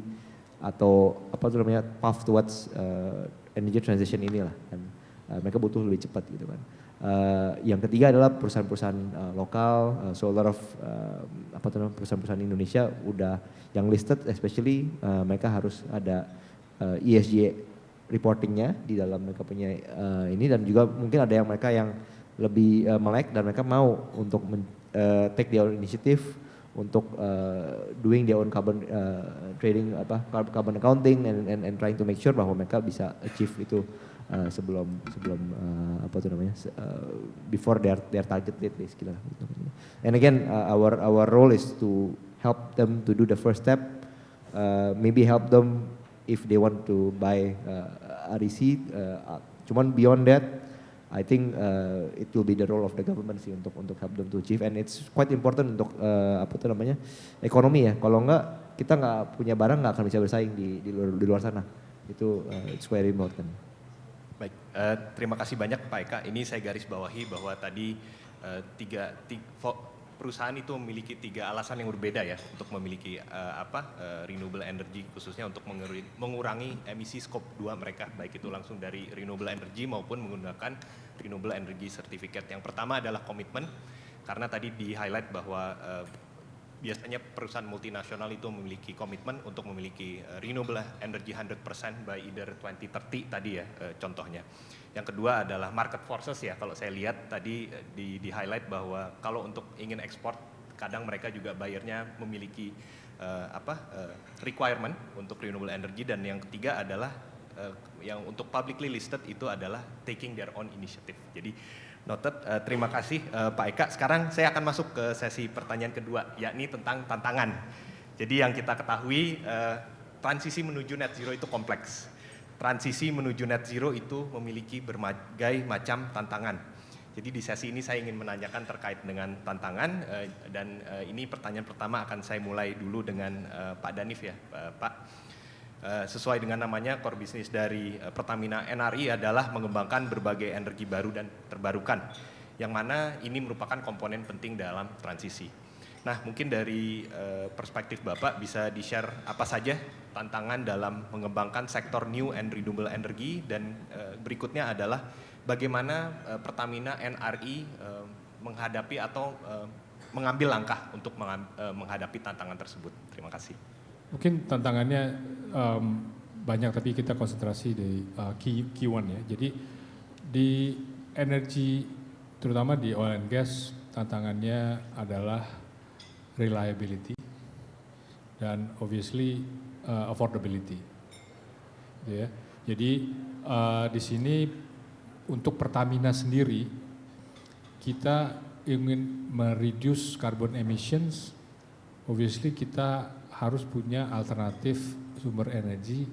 atau apa tuh namanya path towards energy transition inilah kan. Mereka butuh lebih cepat gitu kan. Yang ketiga adalah perusahaan-perusahaan lokal, so a lot of perusahaan-perusahaan Indonesia udah yang listed, especially mereka harus ada ESG reportingnya di dalam mereka punya ini dan juga mungkin ada yang mereka yang lebih melek dan mereka mau untuk take their own initiative untuk doing their own carbon trading carbon accounting and trying to make sure bahwa mereka bisa achieve itu sebelum before their target date basically. And again our role is to help them to do the first step, maybe help them if they want to buy REC. Cuman beyond that, I think it will be the role of the government sih untuk help them to achieve, and it's quite important untuk ekonomi ya. Kalau enggak kita nggak punya barang nggak akan bisa bersaing di luar sana. Itu it's very important. Baik, terima kasih banyak Pak Eka. Ini saya garis bawahi bahwa tadi perusahaan itu memiliki 3 alasan yang berbeda ya untuk memiliki renewable energy khususnya untuk mengurangi emisi skop 2 mereka, baik itu langsung dari renewable energy maupun menggunakan renewable energy certificate. Yang pertama adalah komitmen, karena tadi di-highlight bahwa biasanya perusahaan multinasional itu memiliki komitmen untuk memiliki renewable energy 100% by either 2030 tadi ya contohnya. Yang kedua adalah market forces ya, kalau saya lihat tadi di-highlight bahwa kalau untuk ingin ekspor kadang mereka juga bayarnya memiliki requirement untuk renewable energy, dan yang ketiga adalah yang untuk publicly listed itu adalah taking their own initiative. Jadi noted, terima kasih Pak Eka. Sekarang saya akan masuk ke sesi pertanyaan kedua, yakni tentang tantangan. Jadi yang kita ketahui transisi menuju net zero itu kompleks. Transisi menuju net zero itu memiliki berbagai macam tantangan. Jadi di sesi ini saya ingin menanyakan terkait dengan tantangan dan ini pertanyaan pertama akan saya mulai dulu dengan Pak Danif ya, Pak. Sesuai dengan namanya, core business dari Pertamina NRI adalah mengembangkan berbagai energi baru dan terbarukan, yang mana ini merupakan komponen penting dalam transisi. Nah, mungkin dari perspektif Bapak bisa di-share apa saja tantangan dalam mengembangkan sektor new and renewable energy, dan berikutnya adalah bagaimana Pertamina NRI menghadapi atau mengambil langkah untuk menghadapi tantangan tersebut. Terima kasih. Mungkin tantangannya banyak, tapi kita konsentrasi di key one ya. Jadi di energi, terutama di oil and gas, tantangannya adalah reliability dan obviously affordability. Gitu ya. Jadi di sini untuk Pertamina sendiri kita ingin mereduce carbon emissions, obviously kita harus punya alternatif sumber energi,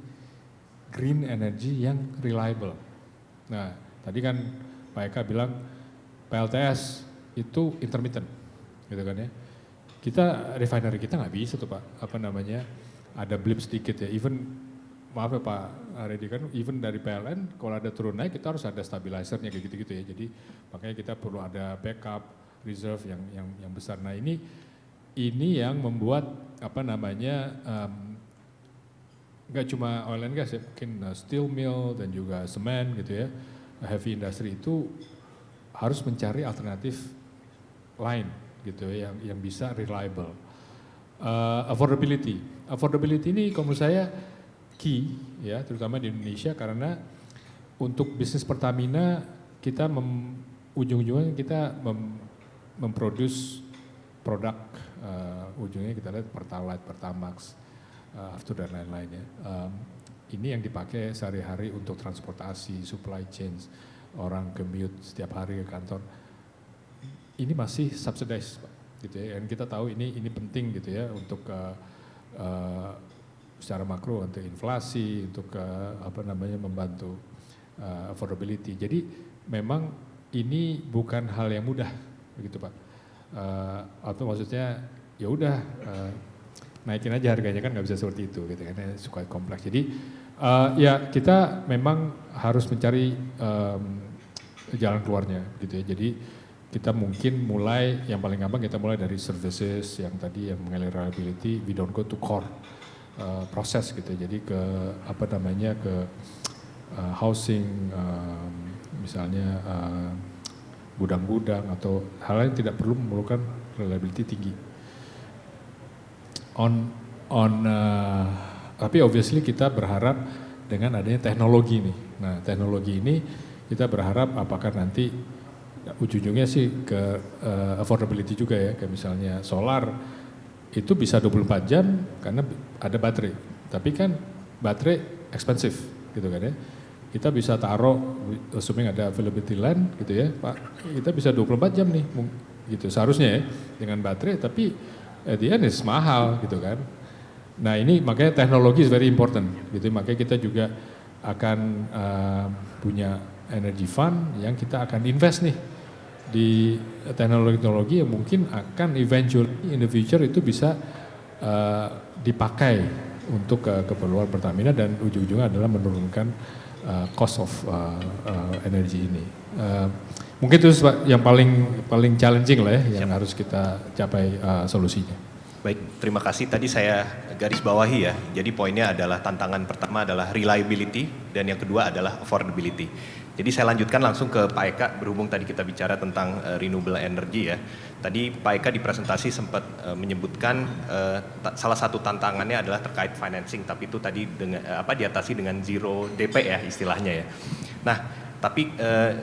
green energy yang reliable. Nah, tadi kan Pak Eka bilang PLTS itu intermittent, gitu kan ya. Kita refinery kita nggak bisa tuh Pak, ada blip sedikit ya. Even maaf ya Pak Reddy, kan even dari PLN kalau ada turun naik kita harus ada stabilizernya kayak gitu-gitu ya. Jadi makanya kita perlu ada backup reserve yang besar. Nah ini yang membuat nggak cuma oil and gas ya, mungkin steel mill dan juga semen gitu ya, heavy industry itu harus mencari alternatif lain gitu ya, yang bisa reliable. Affordability ini kalau menurut saya key ya, terutama di Indonesia, karena untuk bisnis Pertamina kita ujung-ujungnya kita memproduce produk, ujungnya kita lihat Pertalite, Pertamax, After dan lain-lain ya. Ini yang dipakai sehari-hari untuk transportasi, supply chain, orang commute setiap hari ke kantor. Ini masih subsidized Pak, gitu ya. Dan kita tahu ini penting gitu ya untuk secara makro untuk inflasi, untuk membantu affordability. Jadi memang ini bukan hal yang mudah, begitu Pak. Atau maksudnya ya udah naikin aja harganya, kan nggak bisa seperti itu gitu kan, suka kompleks. Jadi ya kita memang harus mencari jalan keluarnya gitu ya. Jadi kita mungkin mulai, yang paling gampang kita mulai dari services yang tadi yang mengenai reliability, we don't go to core proses gitu. Jadi ke ke housing, misalnya gudang-gudang atau hal yang tidak perlu memerlukan reliability tinggi. Tapi obviously kita berharap dengan adanya teknologi nih. Nah teknologi ini kita berharap apakah nanti ujung-ujungnya sih ke affordability juga ya, kayak misalnya solar itu bisa 24 jam karena ada baterai. Tapi kan baterai expensive gitu kan ya. Kita bisa taruh, assuming ada availability land gitu ya Pak, kita bisa 24 jam nih gitu seharusnya ya dengan baterai, tapi at the end is mahal gitu kan. Nah ini makanya teknologi is very important gitu, makanya kita juga akan punya energy fund yang kita akan invest nih di teknologi-teknologi yang mungkin akan eventually in the future itu bisa dipakai untuk keperluan Pertamina dan ujung-ujungnya adalah menurunkan cost of energi ini. Mungkin itu yang paling challenging lah ya, yang harus kita capai solusinya. Baik, terima kasih. Tadi saya garis bawahi ya. Jadi poinnya adalah tantangan pertama adalah reliability dan yang kedua adalah affordability. Jadi saya lanjutkan langsung ke Pak Eka, berhubung tadi kita bicara tentang renewable energy ya. Tadi Pak Eka di presentasi sempat menyebutkan salah satu tantangannya adalah terkait financing, tapi itu tadi dengan diatasi dengan zero DP ya istilahnya ya. Nah, tapi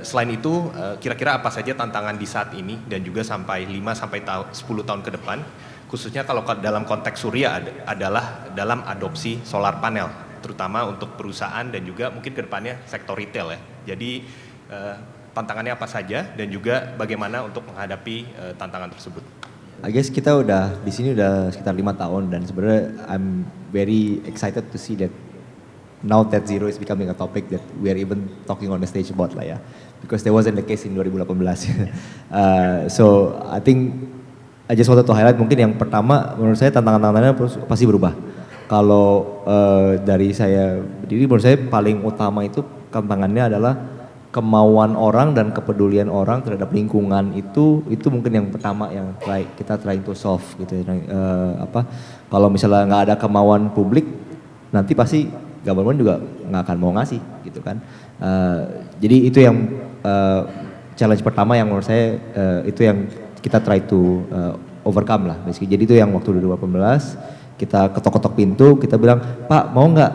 selain itu kira-kira apa saja tantangan di saat ini dan juga sampai 5 sampai 10 tahun ke depan, khususnya kalau dalam konteks surya adalah dalam adopsi solar panel, terutama untuk perusahaan dan juga mungkin ke depannya sektor retail ya. Jadi tantangannya apa saja dan juga bagaimana untuk menghadapi tantangan tersebut. I guess kita udah di sini udah sekitar 5 tahun dan sebenarnya I'm very excited to see that now that zero is becoming a topic that we are even talking on the stage about lah ya. Because there wasn't the case in 2018. So I think I just wanted to highlight mungkin yang pertama menurut saya tantangan-tantangannya pasti berubah. Kalau dari saya berdiri menurut saya paling utama itu tantangannya adalah kemauan orang dan kepedulian orang terhadap lingkungan itu mungkin yang pertama yang kita trying to solve gitu. Kalau misalnya nggak ada kemauan publik nanti pasti government juga nggak akan mau ngasih gitu kan. Jadi itu yang challenge pertama yang menurut saya itu yang kita try to overcome lah. Basically. Jadi itu yang waktu 2018 kita ketok-ketok pintu, kita bilang, Pak mau nggak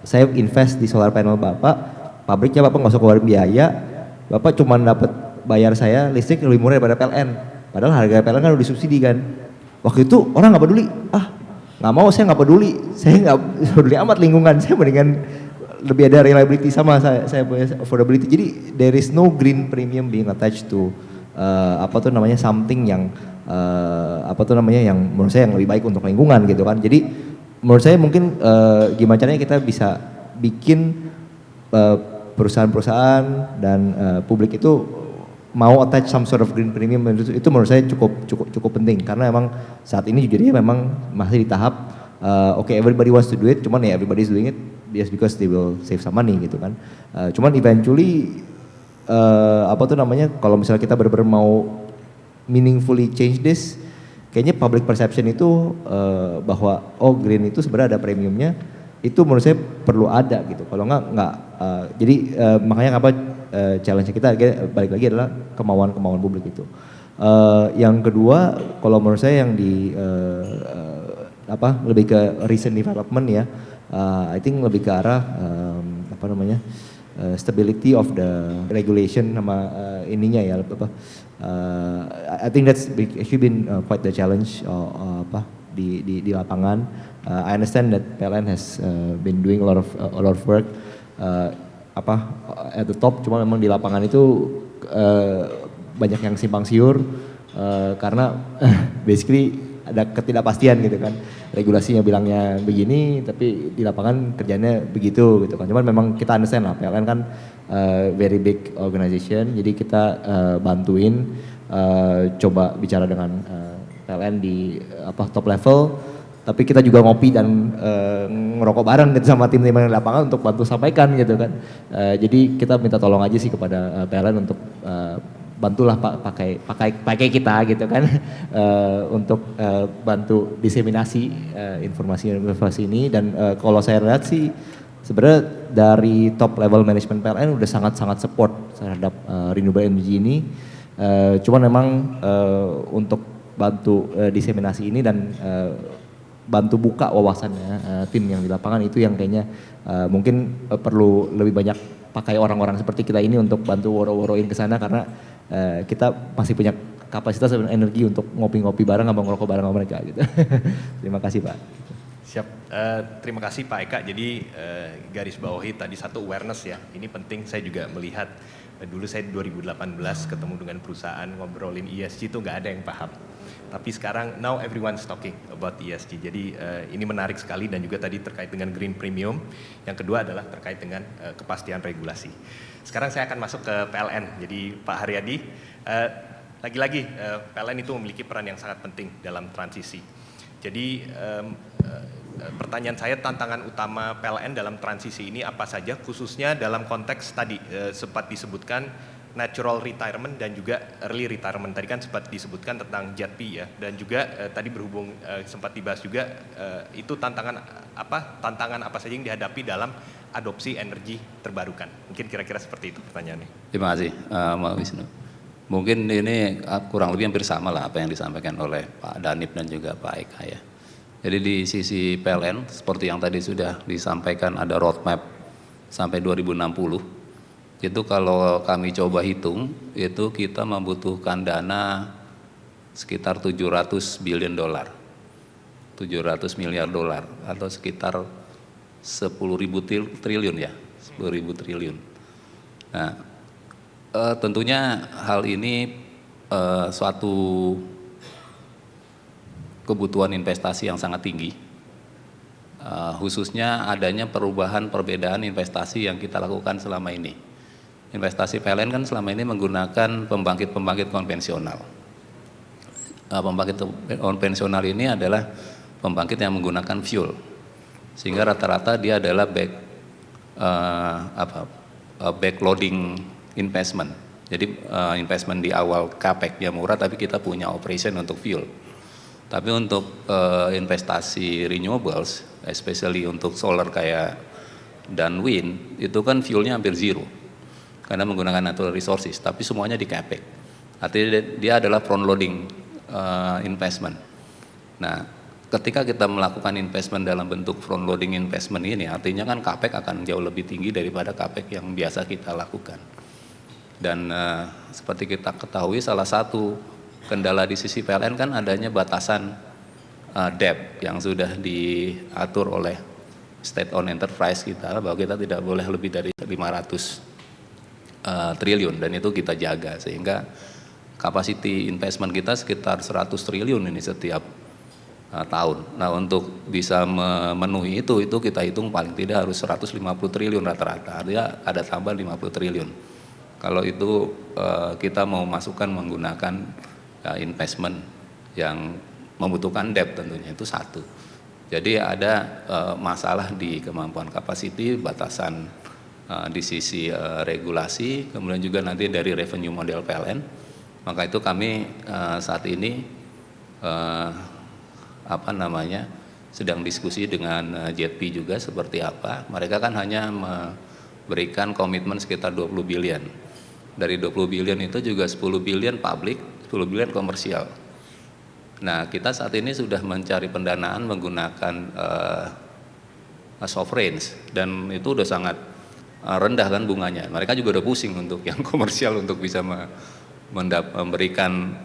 saya invest di solar panel Bapak, pabriknya Bapak nggak usah keluarin biaya, Bapak cuma dapat bayar saya listrik lebih murah daripada PLN. Padahal harga PLN kan udah disubsidi kan. Waktu itu orang nggak peduli, nggak mau, saya nggak peduli, saya nggak peduli amat lingkungan, saya mendingan lebih ada reliability sama saya punya affordability. Jadi there is no green premium being attached to something yang yang menurut saya yang lebih baik untuk lingkungan gitu kan. Jadi menurut saya mungkin gimana caranya kita bisa bikin perusahaan-perusahaan dan publik itu mau attach some sort of green premium, itu menurut saya cukup penting karena emang saat ini jujurnya memang masih di tahap everybody wants to do it, cuman ya everybody is doing it just because they will save some money gitu kan. Cuman eventually kalau misalnya kita benar-benar mau meaningfully change this, kayaknya public perception itu bahwa green itu sebenarnya ada premiumnya, itu menurut saya perlu ada gitu. Kalau nggak jadi makanya challenge kita balik lagi adalah kemauan publik itu. Yang kedua, kalau menurut saya yang lebih ke recent development ya, I think lebih ke arah stability of the regulation sama ininya ya I think that's actually been quite the challenge di lapangan. I understand that PLN has been doing a lot of work at the top, cuma memang di lapangan itu banyak yang simpang siur karena basically ada ketidakpastian gitu kan. Regulasinya bilangnya begini tapi di lapangan kerjanya begitu gitu kan. Cuman memang kita understand lah, PLN kan very big organization, jadi kita bantuin coba bicara dengan PLN di top level, tapi kita juga ngopi dan ngerokok bareng gitu sama tim-tim yang di lapangan untuk bantu sampaikan gitu kan. Jadi kita minta tolong aja sih kepada PLN untuk bantulah pakai kita gitu kan untuk bantu diseminasi informasi ini. Dan kalau saya lihat sih sebenarnya dari top level management PLN udah sangat support terhadap renewable energy ini. Cuman memang untuk bantu diseminasi ini dan bantu buka wawasannya tim yang di lapangan itu yang kayaknya mungkin perlu lebih banyak pakai orang-orang seperti kita ini untuk bantu woro-woroin ke sana, karena kita masih punya kapasitas dan energi untuk ngopi-ngopi bareng sama ngerokok bareng sama mereka gitu. Terima kasih Pak. Siap, terima kasih Pak Eka. Jadi garis bawahi tadi satu awareness ya, ini penting. Saya juga melihat dulu saya 2018 ketemu dengan perusahaan ngobrolin ESG itu nggak ada yang paham. Tapi sekarang now everyone's talking about ESG. Jadi ini menarik sekali dan juga tadi terkait dengan green premium. Yang kedua adalah terkait dengan kepastian regulasi. Sekarang saya akan masuk ke PLN. Jadi Pak Haryadi, lagi-lagi PLN itu memiliki peran yang sangat penting dalam transisi. Jadi pertanyaan saya, tantangan utama PLN dalam transisi ini apa saja, khususnya dalam konteks tadi sempat disebutkan natural retirement dan juga early retirement. Tadi kan sempat disebutkan tentang JETP ya, dan juga tadi berhubung sempat dibahas juga itu tantangan apa saja yang dihadapi dalam adopsi energi terbarukan. Mungkin kira-kira seperti itu pertanyaannya. Terima kasih, Mbak Wisnu. Mungkin ini kurang lebih hampir sama lah apa yang disampaikan oleh Pak Danip dan juga Pak Eka ya. Jadi di sisi PLN, seperti yang tadi sudah disampaikan ada roadmap sampai 2060. Itu kalau kami coba hitung, itu kita membutuhkan dana sekitar 700 billion dolar. 700 miliar dolar atau sekitar 10.000 triliun ya, 10.000 triliun. Nah, tentunya hal ini suatu kebutuhan investasi yang sangat tinggi, khususnya adanya perbedaan investasi yang kita lakukan selama ini. Investasi PLN kan selama ini menggunakan pembangkit konvensional. Pembangkit konvensional ini adalah pembangkit yang menggunakan fuel, sehingga rata-rata dia adalah backloading investment. Jadi investment di awal capex-nya murah, tapi kita punya operation untuk fuel. Tapi untuk investasi renewables, especially untuk solar kayak dan wind, itu kan fuelnya hampir zero, karena menggunakan natural resources, tapi semuanya di capex. Artinya dia adalah front loading investment. Nah, ketika kita melakukan investment dalam bentuk front loading investment ini, artinya kan capex akan jauh lebih tinggi daripada capex yang biasa kita lakukan. Dan seperti kita ketahui, salah satu kendala di sisi PLN kan adanya batasan debt yang sudah diatur oleh state owned enterprise kita, bahwa kita tidak boleh lebih dari 500 triliun, dan itu kita jaga sehingga capacity investment kita sekitar 100 triliun ini setiap tahun. Nah, untuk bisa memenuhi itu kita hitung paling tidak harus 150 triliun rata-rata, artinya ada tambah 50 triliun. Kalau itu kita mau masukkan menggunakan investment yang membutuhkan debt, tentunya itu satu. Jadi ada masalah di kemampuan capacity, batasan di sisi regulasi, kemudian juga nanti dari revenue model PLN. Maka itu kami saat ini sedang diskusi dengan JETP juga seperti apa. Mereka kan hanya memberikan komitmen sekitar 20 billion. Dari 20 billion itu juga 10 billion public, 10 billion komersial. Nah, kita saat ini sudah mencari pendanaan menggunakan sovereigns, dan itu udah sangat rendah kan bunganya. Mereka juga udah pusing untuk yang komersial untuk bisa memberikan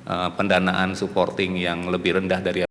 pendanaan supporting yang lebih rendah dari